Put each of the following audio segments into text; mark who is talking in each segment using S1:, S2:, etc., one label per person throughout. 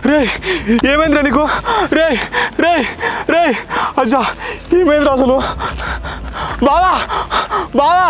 S1: రే ఏమైందిరా నీకు? రే రే రే అచ్చా ఏమైందిరా అసలు? బావా బావా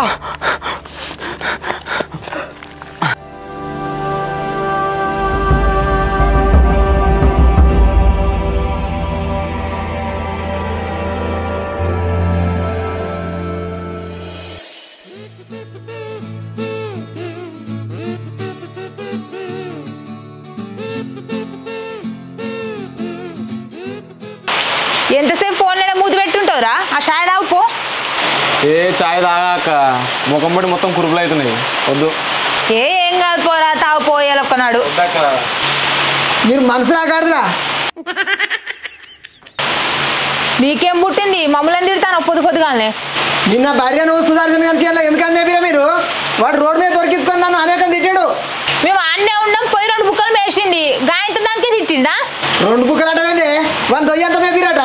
S2: ఎంతసేపు ఫోన్లోనే మూతి పెట్టుంటావురా? ఆ చాయ్ తాగు పో.
S1: ఏ చాయ్ తాగాక ముఖం పడి మొత్తం కురుపులు అవుతున్నాయి. వద్దు.
S2: ఏం కాదు పోరా, తాగు పోయాలి ఒక్కనాడు.
S3: మీరు మనసులా కాదురా.
S2: నీకేం పుట్టింది? మమ్మల్ని తిడతాను పొద్దుగానే.
S3: నిన్న భార్యను సుధార్జన్ కలిసి ఎందుకని మేపిరా మీరు? వాడు రోడ్డు మీద దొరికించుకొని నన్ను అనేకం తిట్టాడు.
S2: మేము ఆన్నే ఉన్నాం, పోయి 2 బుక్కలు మేసింది. గాయంతో దానికి తిట్టిండా?
S3: 2 బుక్కలు అటవేంది? వాళ్ళు దొయ్యి ఎంత మేపిరట?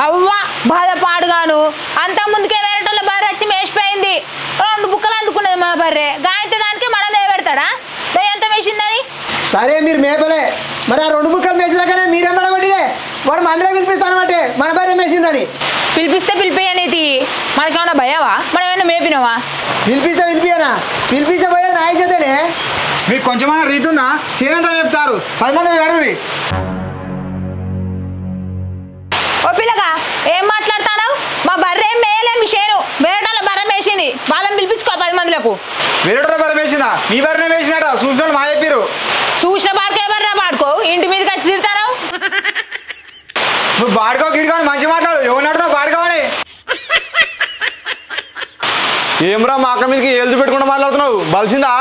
S2: అవ్వా బాధపాడుగాను. అంత ముందుకే వేరేటోళ్ళ భార్య వచ్చి మేసిపోయింది. 2 బుక్కలు అందుకున్నది మా భార్య. గాయంతో దానికి మనం పెడతాడా? దొయ్యి ఎంత మేసిందని?
S3: సరే మీరు మేపలే, మరి ఆ 2 బుక్కలు మేసినాకనే మీరేమడబట్టిదే వాడు మందిలో పిలిపిస్తానబట్టే మన భార్య మేసిందని.
S2: పిలిపిస్తే పిలిపియనేది మనకేమన్నా భయవా? మనం ఏమన్నా మేపినవా?
S3: పిలిపిస్తానా? పిలిపిస్తే పోయేది నా చేతనే. మీకు కొంచెమైనా రీతుందా? సీనంతా మేపుతారు 10 మంది అడవి.
S2: ఓ పిల్లగా ఏం మాట్లాడతావు? మా బర్రె ఏం మేయలే, మీ షేరు వేరేటోళ్ళ బర్రె మేసింది. వాళ్ళని పిలిపించుకో 10 మందిలకు.
S3: వేరేటోళ్ళ బర్రె మేసిందా? మీ బర్రెనే మేసినట చూసిన వాళ్ళు మా చెప్పారు.
S2: చూసిన పాడుకో బర్రె పాడుకో, ఇంటి మీదకి వచ్చి తిడతావు.
S3: నువ్వు బాడుకో గిడుకోని మంచి మాట్లాడు. ఎవరినట్టు నువ్వు బాడుకోవని?
S1: ఏమ్రా మా అక్క మీదకి ఏళ్ళు పెట్టుకుంటూ మాట్లాడుతున్నావు? బలిసిందా?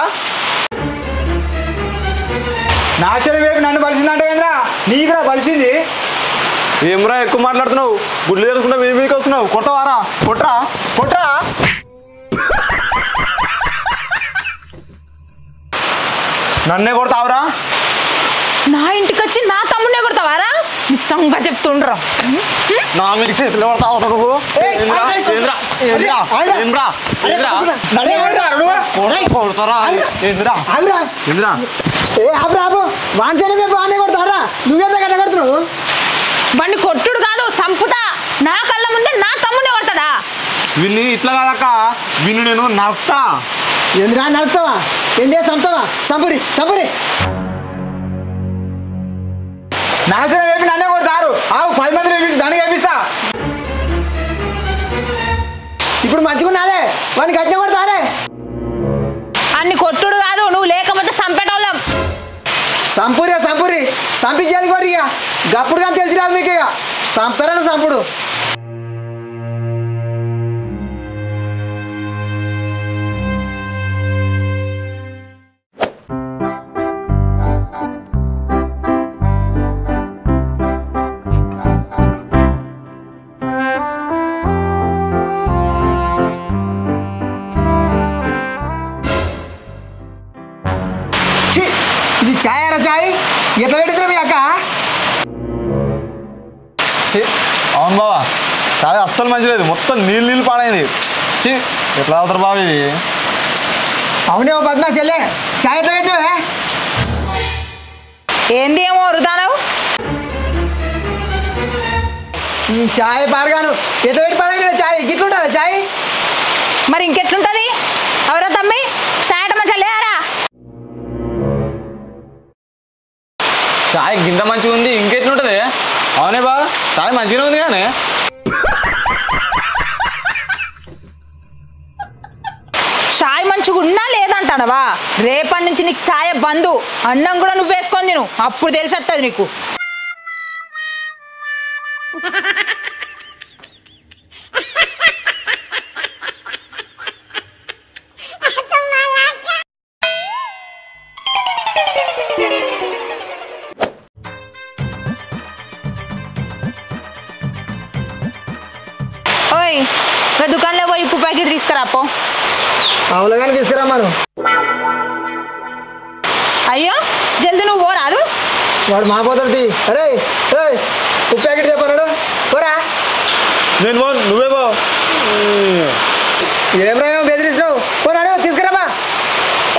S3: నా చెల్లి వైపు నన్ను బలిసిందంటే ఏంద్రా? నీకురా బలిసింది.
S1: ఏమ్రా ఎక్కువ మాట్లాడుతున్నావు? గుడ్లు తెలుసుకుంటా మీ మీదకి వస్తున్నావు. కొట్టవారా? కొట్రా కొట్రా. నన్నే కొడతావురా?
S2: నా ఇంటికి వచ్చి నా తమ్ముడే కొడతావారా? నిస్సంగా చెప్తుండ్రా.
S1: నా మీద చేతులు కొడతావు నువ్వు?
S3: నువ్వెంత గట్ట కడుతున్నావు?
S2: బండి కొట్టుడు కాదు, సంపుతా. నా కళ్ళ ముందే నా తమ్ముడే కొడతాడా?
S1: విన్ని ఇట్లా కాదక్క, విన్ను నేను నవ్వుతా.
S3: ఎందురా నడుస్తావా? ఏం చేసి చంపుతావా? సంపురి సంపురి. నాశనం వేపి నన్నే కొడతారు. 10 మంది వేపించి దాన్ని వేపిస్తా. ఇప్పుడు మంచిగున్నాడే, వాడిని గట్టిగా కొడతారే.
S2: అన్ని కొట్టుడు కాదు, నువ్వు లేకపోతే సంపేటోళ్ళం.
S3: సంపూరి సంపూరి సంపించాలి కోరి. ఇక గప్పుడు కానీ తెలిసి రాదు మీకు. ఇక సంపుతారని సంపుడు. ఇది చాయ్ రా చాయ్. ఎట్లా పెడుతున్నా మీ అక్క?
S1: అవును బావా, చాయ్ అస్సలు మంచి లేదు. మొత్తం నీళ్ళు పాడైంది. ఎట్లా అవుతారు బావ ఇది?
S3: అవునే ఓ బద్మా చెల్లె, చాయ్ ఎట్లా పెట్టినావే?
S2: ఏంది ఏమో వృధానవు?
S3: ఈ చాయ్ పాడగాను ఎట్లా పెట్టి పాడగా చాయ్ గిట్లుంటుందా చాయ్?
S2: మరి ఇంకెట్లుంటది? ఎవరో తమ్మి చాయట మంచిగా లేరా?
S1: చాయ్ గింత మంచిగా ఉంది, ఇంకెట్లుంటుంది? అవునే బా, చాయ్ మంచిగా ఉంది కానీ.
S2: చాయ్ మంచిగా ఉన్నా లేదంటాడవా? రేపటి నుంచి నీకు చాయ బంధు. అన్నం కూడా నువ్వు వేసుకొని తిను, అప్పుడు తెలిసొస్తుంది నీకు. ఓయ్ దుకాణంలో పోయి ఉప్పు ప్యాకెట్ తీసుకురాపో.
S3: అవును కానీ తీసుకురామాను.
S2: అయ్యో జల్ది నువ్వు పోరాదు.
S3: వాడు మా పోతాడు. అరే ఉప్పు ప్యాకెట్ చెప్పన్నాడు పోరా.
S1: నేను పో, నువ్వే పో.
S3: ఏమరా బెదిరిస్తున్నావు? పోరాడు తీసుకురామా.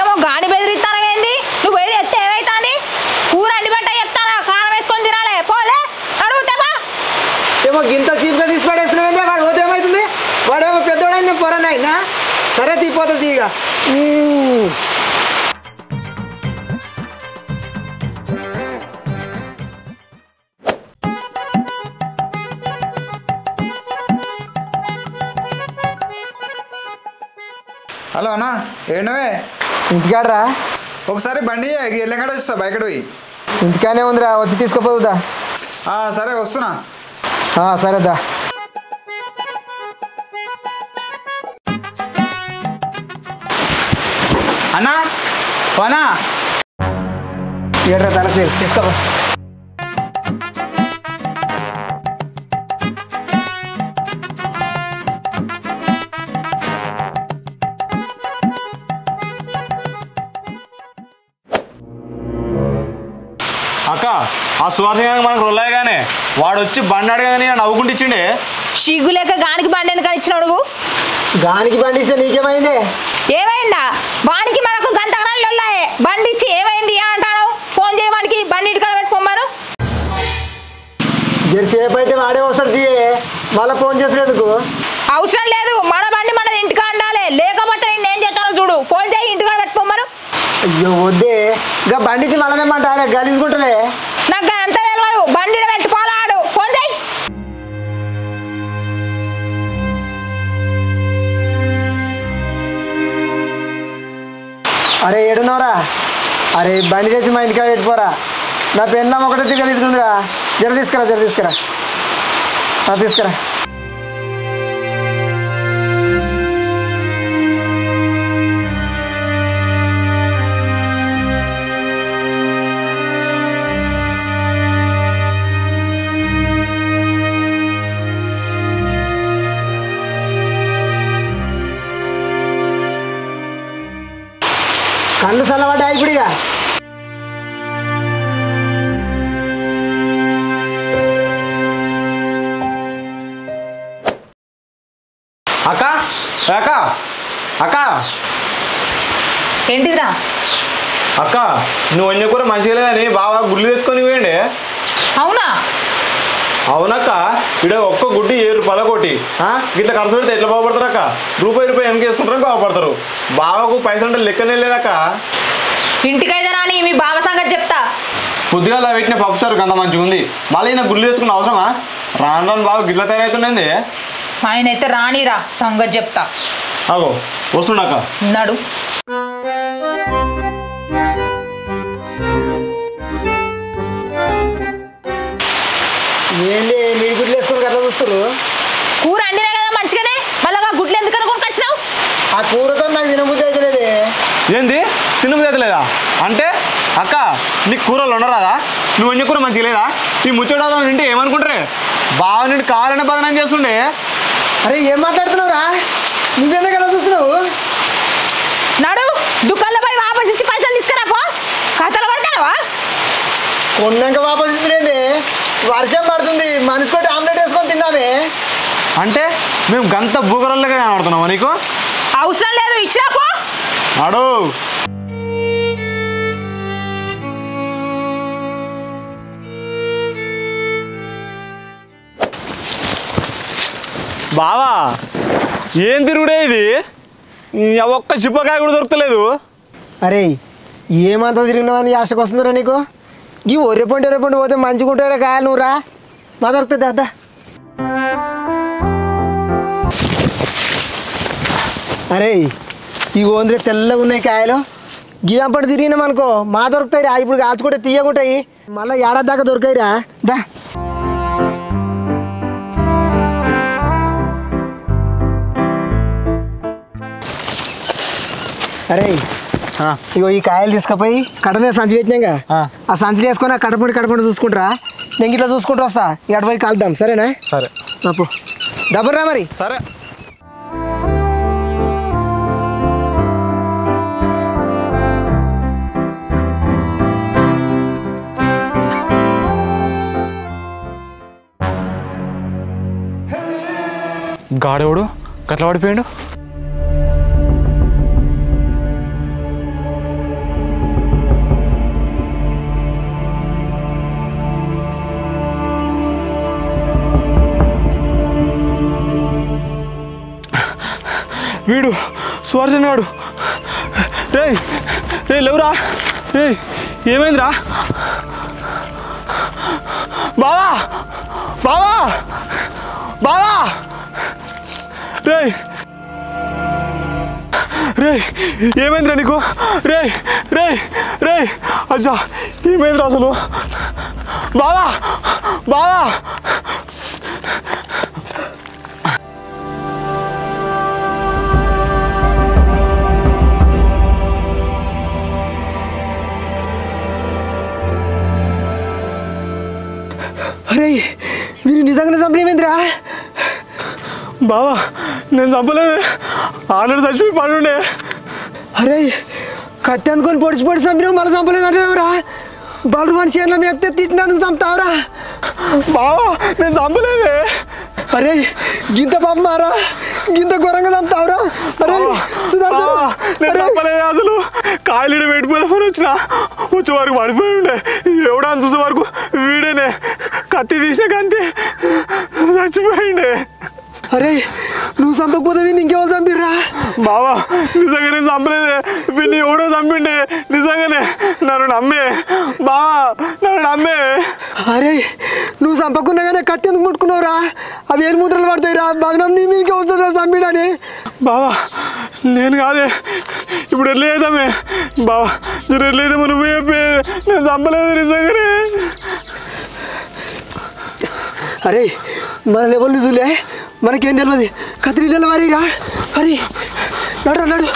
S2: ఏమో గాడి బెదిరిస్తానవేంది? నువ్వు ఏది ఎత్తే ఏమైతుంది? కూర అండి బట్ట ఎత్తానా కారం
S3: అమ్మ గింత చీప్గా తీసి పడేస్తున్నావు వాడు పోతే ఏమవుతుంది వాడేమో పెద్దోడైనా పొరనైనా సరే తీపోతుంది ఇక
S4: హలో అన్నా ఏంటవే
S3: ఇంటికాడరా
S4: ఒకసారి బండి ఎల్లకాడ వస్తా బయకడ పోయి
S3: ఇంటికానే ఉందిరా వచ్చి తీసుకుపోతుందా
S4: సరే వస్తున్నా
S3: సరేదా
S4: అన్నా పోనా
S3: ఏడ్రా తలసి తీసుకోపో
S1: అక్క ఆ సువార్సంగా మనకు రొల్లాయగానే వాడు వచ్చి బండి అడగానే నవ్వుకుంటూ ఇచ్చిండే
S2: సిగ్గు లేక గానికి బండి ఎందుకని ఇచ్చినావు నువ్వు
S3: గానికి బండి ఇస్తే నీకేమైంది
S2: ఏమైందా వానికి మనకు గంటకరాలు ఉన్నాయే బండి ఇచ్చి ఏమైంది అంటాను ఫోన్ చేయడానికి బండి ఇంటికాడ పెట్టుకోమారు
S3: జెర్సేపు అయితే వాడే వస్తాడు తీయే మళ్ళీ ఫోన్ చేసినందుకు
S2: అవసరం లేదు మన బండి మనది ఇంటికా ఉండాలి లేకపోతే నేను చెప్తాను చూడు ఫోన్ చేయి ఇంటికాడ పెట్టుకోమారు
S3: అయ్యో వద్దే ఇక బండి ఇచ్చి మళ్ళనేమంట ఆయన గలీజుకుంటుందే
S2: నాకు అంత తెలియదు బండి పెట్టుకోవాలాడు ఫోన్ చేయి
S3: అరే ఏడున్నావురా అరే బండి తెచ్చి మా ఇంటికాడ పెట్టుకోరా నా పెన్నం ఒకటే తిరుగుతుందిరా జర తీసుకురా తీసుకురా కళ్ళు చల్లబడ్డాయి ఇప్పుడు ఇక
S1: అక్క అక్క అక్క
S2: ఏంటిదిరా
S1: అక్క నువ్వు వంజ కూర మంచిగా లేదని బాగా గుడ్లు తెచ్చుకొని పోయండి
S2: అవునా
S1: అవునక్క ఇక్కడ ఒక్క గుడ్డి 7 రూపాయల కోటి ఇట్లా ఖర్చు పెడితే ఎట్లా బాగుపడతారు అక్క రూపాయి వెనక వేసుకుంటారని బాగుపడతారు బావకు పైసలు అంటే లెక్కనే లేదక్క
S2: ఇంటికైతే రాని మీ బావ సంగతి చెప్తా
S1: పొద్దుగాల పెట్టిన పప్పు సార్ అంత మంచిగా ఉంది మళ్ళీ నా గుడ్లు తెచ్చుకున్న అవసరమా రాను బాగా గిట్ల తయారవుతుండేంది
S2: ఆయన అయితే రానిరా సంగతి చెప్తా
S1: అగో వస్తుండక్క
S2: ఉన్నాడు
S3: ఏంది మీరు గుడ్లు వేసుకుని అట్లా చూస్తారు
S2: కూర అండినా కదా మంచిగానే మళ్ళీ గుడ్లు ఎందుకు అనుకోనికి వచ్చినావు
S3: ఆ కూరతో నాకు తినబుద్ధి అయితే లేదే
S1: ఏంది తినబుద్ధి లేదా అంటే అక్క నీకు కూరలు ఉండరాదా నువ్వు వంజ కూర మంచిగా లేదా ఈ ముచ్చట నింటే ఏమనుకుంటారే బావ నుండి కావాలనే బదనం చేస్తుండే
S3: అరే ఏం మాట్లాడుతున్నావురా నువ్వెందుకు అలా చూస్తున్నావు
S2: నాడు దుకాణంలో పోయి వాపస్ ఇచ్చి పైసలు తీసుకురా పో కథలు పడతావా
S3: కొన్నాక వాపస్ ఇస్తుండేంది వర్షం పడుతుంది మనిషి కొట్టి ఆమ్లెట్ వేసుకొని తిన్నామే
S1: అంటే మేము గంత భూగరల్లోగా కనబడుతున్నామా నీకు
S2: అవసరం లేదు ఇచ్చిరా పో
S1: అడు బావా ఏం తిరుగుడే ఇది ఒక్క చిప్పకాయ కూడా దొరకలేదు
S3: అరే ఏమంతా తిరిగినావని ఆశకు వస్తుందిరా నీకు ఈ ఒర్రెపండి పోతే మంచిగా ఉంటారా కాయలు నువ్వురా మా దొరుకుతుంది అద్దా అరే ఈ ఓంద్రే తెల్లగా ఉన్నాయి కాయలు గిదంపటి తిరిగినాం అనుకో మా దొరుకుతాయిరా ఇప్పుడు కాల్చుకుంటే తీయకుంటాయి మళ్ళీ ఏడాది దాకా దొరికాయిరా దా అరే ఇగో ఈ కాయలు తీసుకుపోయి కట్టనే సంచి పెట్టినాక ఆ సంచులు వేసుకొని ఆ కడపండి చూసుకుంటారా నేను ఇట్లా చూసుకుంటూ వస్తా ఇటు పోయి కలుద్దాం సరేనా
S1: సరే
S3: అప్పు డబ్బురా మరి
S1: సరే గాడెవడు గట్ల పడిపోయాడు వీడు సువర్జన్ గాడు. రే రే లేవురా. రే ఏమైందిరా? బావా బావా బావా. రే రే ఏమైందిరా నీకు? రే రే రే అచ్చా ఏమైందిరా అసలు? బావా బావా.
S3: అరే మీరు నిజంగానే చంపలేమేంద్రా?
S1: బావా నేను చంపలేదు, ఆల్రెడీ చచ్చిపోయి పడుండే.
S3: అరే కత్తి అనుకొని పొడిచి పొడిచి చంపినావు, మళ్ళీ చంపలేదు అంటావురా? బలు మనిషి అన్న మేపితే తిట్టినందుకు చంపుతావురా?
S1: బావా నేను చంపలేదే.
S3: అరే గింత పాప మారా, గింత ఘోరంగా చంపుతావురా? అరే
S1: నేను చంపలేదు అసలు. కాయలు పెట్టిపోదామని వచ్చే వరకు పడిపోయి ఉండే. ఎవడా చూసే వరకు వీడేనే కత్తి తీసిన కంటే చచ్చిపోయిండే.
S3: అరే నువ్వు చంపకపోతే వీడిని ఇంకెవరు చంపిర్రా?
S1: బావా నిజంగా నేను చంపలేదే, వీడిని ఎవడో చంపిండే. నిజంగానే నన్ను నమ్మే బావా, నన్ను నమ్మే.
S3: అరే నువ్వు చంపకున్నా కానీ కత్తి ఎందుకు ముట్టుకున్నావురా? అవి ఏడు ముద్రలు పడతాయిరా, బదనం నీ మీదకి వస్తుందిరా చంపిడని.
S1: బావా నేను కాదే, ఇప్పుడు ఎట్లేదామే బావా, జర ఎట్లేదేమో నువ్వు చెప్పే. నేను చంపలేదు నిజంగానే.
S3: అరే మన లెవెల్ చూలే, మనకేం తెలియదు. కత్తి నీళ్ళ మరిరా. అరే నడు నడు.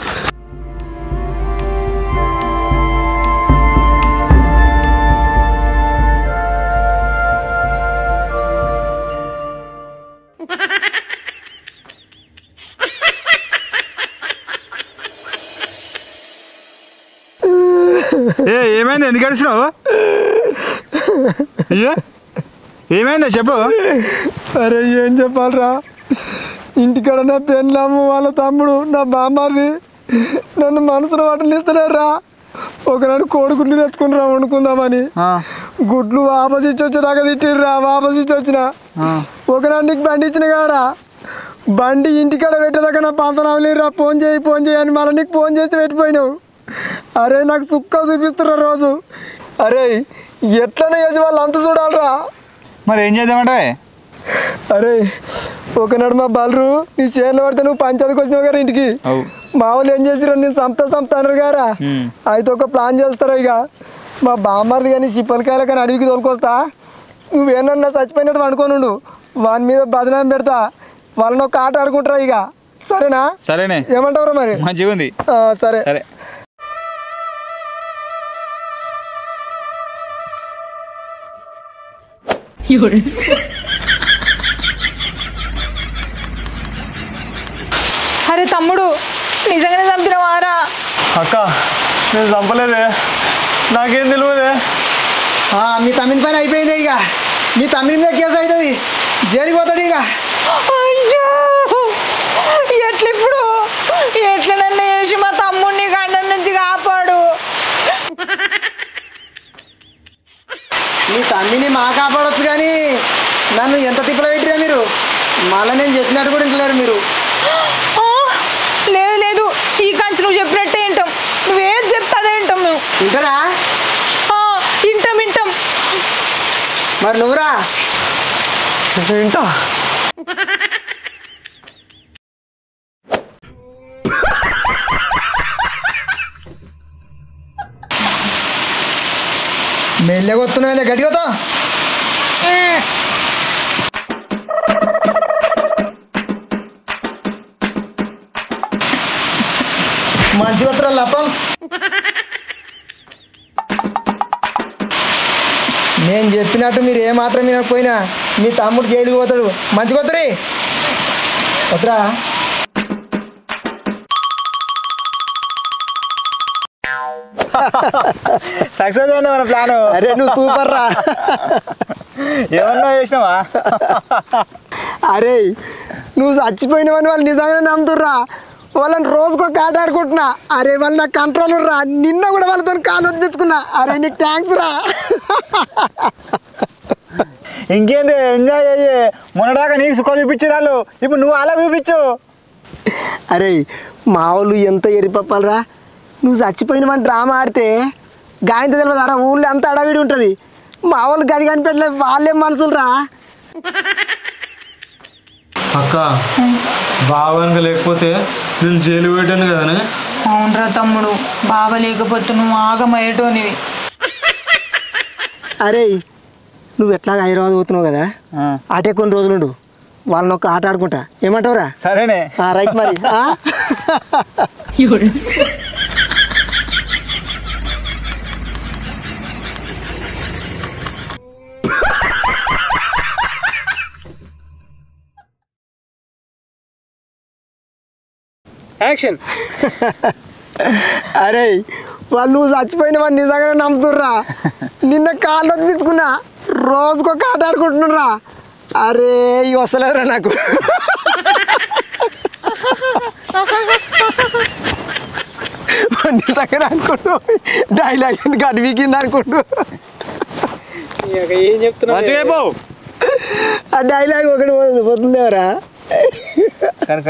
S4: ఏమైంది? ఎందుకు గడిచినావు? అయ్యో ఏమైందా చెప్పు.
S3: అరే ఏం చెప్పాలరా, ఇంటికాడ నా పెళ్ళాము, వాళ్ళ తమ్ముడు, నా బామ్మారిది నన్ను మనసులో వాటలు ఇస్తలేరురా. ఒకనాడు కోడిగుడ్లు తెచ్చుకునిరా వండుకుందామని, గుడ్లు వాపస్ ఇచ్చి వచ్చేదాకా తిట్టిర్రా. వాపస్ ఇచ్చి వచ్చిన ఒకనాడు నీకు బండి ఇచ్చిన కారా, బండి ఇంటికాడ పెట్టేదాకా నా పంతనవలేరురా. ఫోన్ చేయి అని మళ్ళీ నీకు ఫోన్ చేసి పెట్టిపోయినావు. అరే నాకు సుక్క చూపిస్తున్నా రోజు. అరే ఎట్లనే చేసి వాళ్ళు అంత చూడాలరా.
S4: మరి ఏం చేద్దామంటే?
S3: అరే ఒకనాడు మా బలరు నీ చేనులో పడితే నువ్వు పంచాయతీకి వచ్చినావు గారు ఇంటికి. మా వాళ్ళు ఏం చేసిరా, నేను సంపుతా అన్నారు గారా. అయితే ఒక ప్లాన్ చేస్తారా, ఇక మా బామ్మర్ది కానీ చిప్పలకాయలు కానీ అడవికి తోలుకొస్తా, నువ్వేనన్నా చచ్చిపోయినట్టు అనుకోనుండు, వాని మీద బదనాం పెడతా, వాళ్ళని ఒక ఆట ఆడుకుంటారా. ఇక సరేనా?
S4: సరేనే.
S3: ఏమంటావురా మరి?
S4: మంచిగా ఉంది.
S3: సరే
S4: సరే.
S2: అరే తమ్ముడు నిజంగానే చంపినవారా?
S1: అక్క నేను చంపలేదే, నాకేం తెలియదే.
S3: మీ తమ్మిని పైన అయిపోయింది. ఇక మీ తమ్మిని మీద కేసు అవుతుంది, జైలుకి పోతాడు. ఇక
S2: అయ్యో ఎట్లా ఇప్పుడు? ఎట్లా నన్ను వేసి మా తమ్ముడిని గండం నుంచి కాపాడు.
S3: మీ తమ్మిని మా కాపాడవచ్చు, కానీ నన్ను ఎంత తిప్పలు పెట్టిరా మీరు. మళ్ళీ నేను చెప్పినట్టు కూడా ఇంటలేరు మీరు.
S2: లేదు లేదు, ఈ కంచి నువ్వు చెప్పినట్టే వింటాం, నువ్వేం చెప్తా అదే వింటాం మేము.
S3: వింటారా?
S2: వింటాం.
S3: మరి నువ్వురా.
S1: వింటా.
S3: మెల్లగా వస్తున్నావు, గట్టిగా వస్తా. మంచిగా వస్తురా లప్పం. నేను చెప్పినట్టు మీరు ఏమాత్రం వినకపోయినా మీ తమ్ముడు జైలుకి పోతాడు. మంచిగా వద్దరి వద్దురా.
S4: సక్సెస్ అయింది మన ప్లాను.
S3: అరే నువ్వు సూపర్ రా.
S4: ఏమన్నా చేసినావా?
S3: అరే నువ్వు చచ్చిపోయినవని వాళ్ళు నిజంగానే నమ్ముతుర్రా. వాళ్ళని రోజుకో కాట ఆడుకుంటున్నా. అరే వాళ్ళు నాకు కంట్రోల్ రా. నిన్న కూడా వాళ్ళతో కాలు వదిలించుకున్నా. అరే నీకు థ్యాంక్స్ రా.
S4: ఇంకేంది, ఎంజాయ్ అయ్యి మొన్నదాకా నీకు సుఖం చూపించారు వాళ్ళు, ఇప్పుడు నువ్వు అలా చూపించు.
S3: అరే మా వాళ్ళు ఎంత ఎరిపప్పాలరా, నువ్వు చచ్చిపోయిన మన డ్రామా ఆడితే గాయంతో తెలియదారా, ఊళ్ళో అంత అడవిడి ఉంటుంది. మా వాళ్ళు గని కనిపెట్టలేదు, వాళ్ళేం మనుషులరా.
S1: అక్క బావనక లేకపోతే నేను జైలు పెట్టాను కదనే.
S2: అవునరా తమ్ముడు, బావ లేకపోతే నువ్వు ఆగమయ్యేటోనివి.
S3: అరే నువ్వు ఎట్లాగా హైదరాబాద్ పోతున్నావు కదా, అటే కొన్ని రోజులుండు, వాళ్ళని ఒక ఆట ఆడుకుంటా, ఏమంటావురా?
S4: సరేనే.
S3: రైట్ మరి.
S4: యాక్షన్.
S3: అరే వాళ్ళు నువ్వు చచ్చిపోయిన వాడు నిజంగానే నమ్ముతుర్రా. నిన్న కాళ్ళు తీసుకున్నా, రోజుకొక ఆట ఆడుకుంటున్నారా. అరే ఇవి వస్తలేదురా నాకు. నిజంగానే అనుకుంటూ డైలాగ్ ఎందుకు అటు వీకింది అనుకుంటూ
S4: ఏం చెప్తున్నా?
S3: ఆ డైలాగ్ ఒకటి పోతుందేవరా.
S4: కనుక